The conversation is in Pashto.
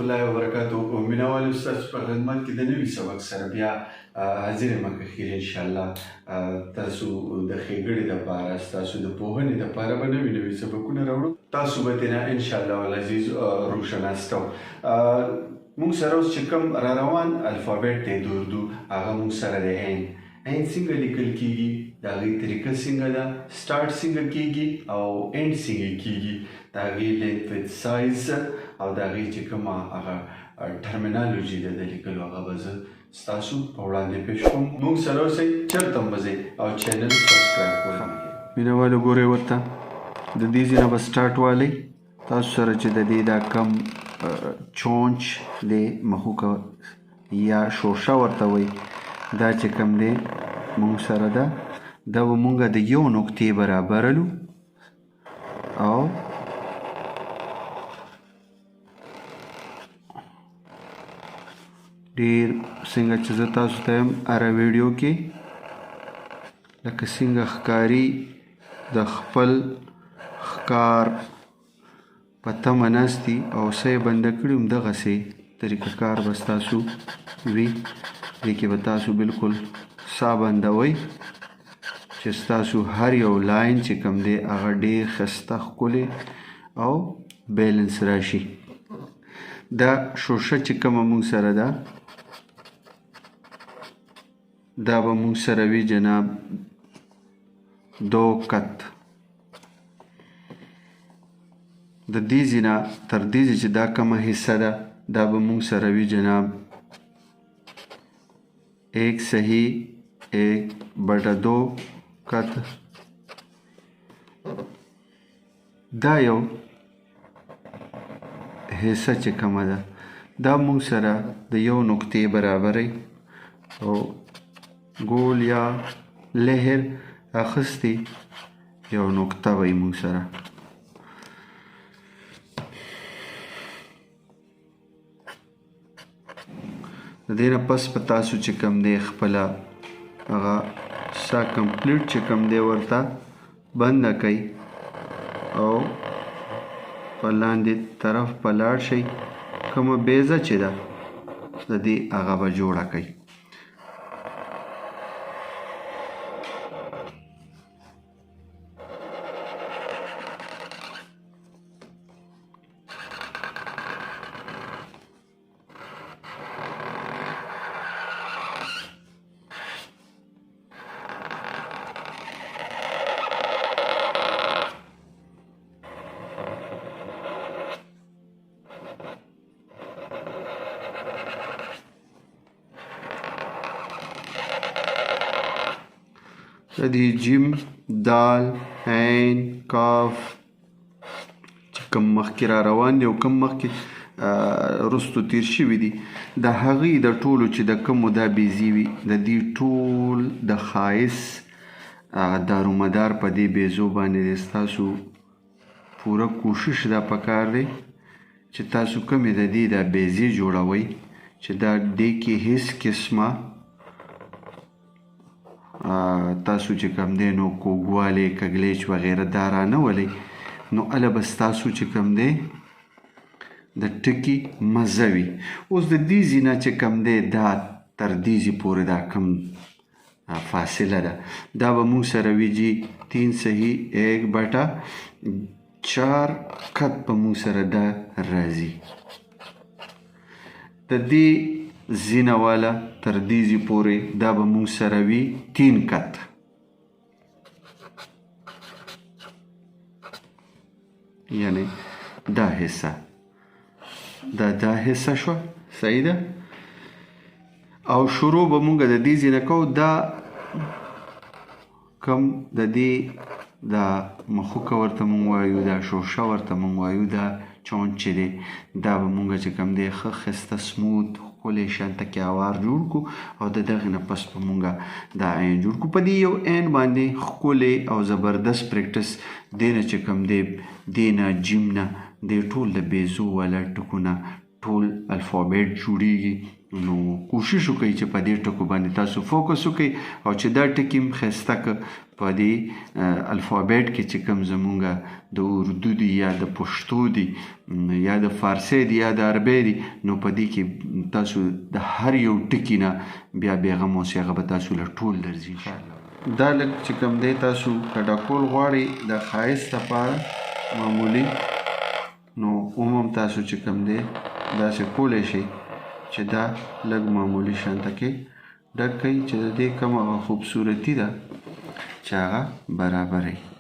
الله وبرکاته. مینوال استاد په خدمت کې د نوي سبق سره بیا حاضر یم که خیر انشاءالله. تاسو د ښېګړې دپاره ستاسو د پوهنې دپاره به نوي نوي سبقونه راوړو. تاسو به ترېنه انشاءالله العزیز روشناست کوو. موږ سره اوس چې کوم را روان الفابیټ دی د اردو هغه موږ سره دی عین. عین څنګه لیکل کېږي، د هغې طریقه څنګه ده، سټارټ څنګه کېږي او اینډ څنګه کېږي، د هغې لینث ویډ سایز او د هغې چې کومه هغه ټرمینالوجي ده د لیکلو هغه به زه ستاسو په وړاندې پیش کوم. موږ سره اوسئ، چېرته هم به ځئ او چینل سبسکرایب کړئ. مینهوالو ګورئ ورته د دې ځای نه به سټارټ والی تاسو سره چې د دې دا کم چونچ دی مخوکه یا شوشه ورته وایي دا چې کوم دی مونږ سره ده دا به مونږ د یو نقطې برابرلو او ډېر څنګه چې زه تاسو ته یم هره ویډیو کې لکه څنګه ښکاري د خپل ښکار په تمه ناست دي او څه یې بنده کړي همدغسې طریقه کار به ستاسو وي. دې کې به تاسو بلکل ساه بندوئ چې ستاسو هر یو لاین چې کوم دی هغه ډېر ښایسته ښکلی او بیلنس راشي. دا شوشه چې کومه مونږ سره ده دا به مونږ سره وي جناب 2 کت. د دې ځای نه تر دې ځای چې دا کومه حصه ده دا به مونږ سره وي جناب 1 صحیح 1/2 کت. دا یو حصه چې کومه ده دا مونږ سره د یو نقطې برابرۍ او ګول یا لهر اخیستې یو نقطه وي مونږ سره. د دې نه پس په تاسو چې کوم دی خپله هغه سا کمپلیټ چې کوم دی ورته بنده کوئ او په لاندې طرف په لاړ شئ. کومه بیزه چې ده د دې هغه به جوړه کوئ. د دې جیم دال عین کاف چې کوم مخکې را روان دي او کوم مخکې رستو تیر شوي دي د هغې د ټولو چې د کومو دا بیزي وي د دې ټول د ښایست دارومدار په دې بیزو باندې دی. ستاسو پوره کوشش دا پکار دی چې تاسو کومې د دې دا بیزې جوړوئ چې دا دې کې هیڅ قسمه تاسو چې کوم دی نو کوږوالی کږلیچ وغیره دا رانه ولئ نو هله به ستاسو چې کوم دی د ټکي مزه وي. اوس د دې ځای نه چې کوم دی دا تر دې ځای پورې دا کوم فاصله ده دا به مونږ سره وي جي 3 صحیح 1/4 کت به مونږ سره دا راځي. د دې ځینه والا تر دې ځای پورې دا به مونږ سره وي 3 کت. یعنی دا حصه دا حصه شوه صحیح ده. او شروع به مونږ د دې ځای نه کوو. دا کم د دې دا مخوکه ورته مونږ وایو دا شوشه ورته مونږ وایو دا چونچ چې دی دا به مونږ چې کوم دی ښه ښایسته سموت ښکلی شانته کې اوار جوړ کړو او د دغې نه پس به مونږ دا عین جوړ کړو. په دې یو عین باندې ښکلی او زبردست پریکټس دی نه چې کوم دی دې نه جیم نه دې ټول د بیزو والا ټکونه ټول الفابیټ جوړیږي. نو کوشش وکړئ چې په دې ټکو باندې تاسو فوکس وکړئ او چې دا ټکي هم ښایسته که په دې الفابیټ کې چې کوم زمونږ د اردو دي یا د پښتو دي یا د فارسي دي یا د عربي دي، نو په دې کې تاسو د هر یو ټکي نه بیا بیغم اوسئ، هغه به تاسو له ټول درځي انشاءالله. دا لږ چې کوم دی تاسو که ډکول غواړئ د ښایست لپاره معمولي، نو عموم تاسو چې کوم دی داسې کولی شئ چې دا لږ معمولي شانته کې ډک کړئ چې د دې کومه خوبصورتي ده چې هغه برابره وي.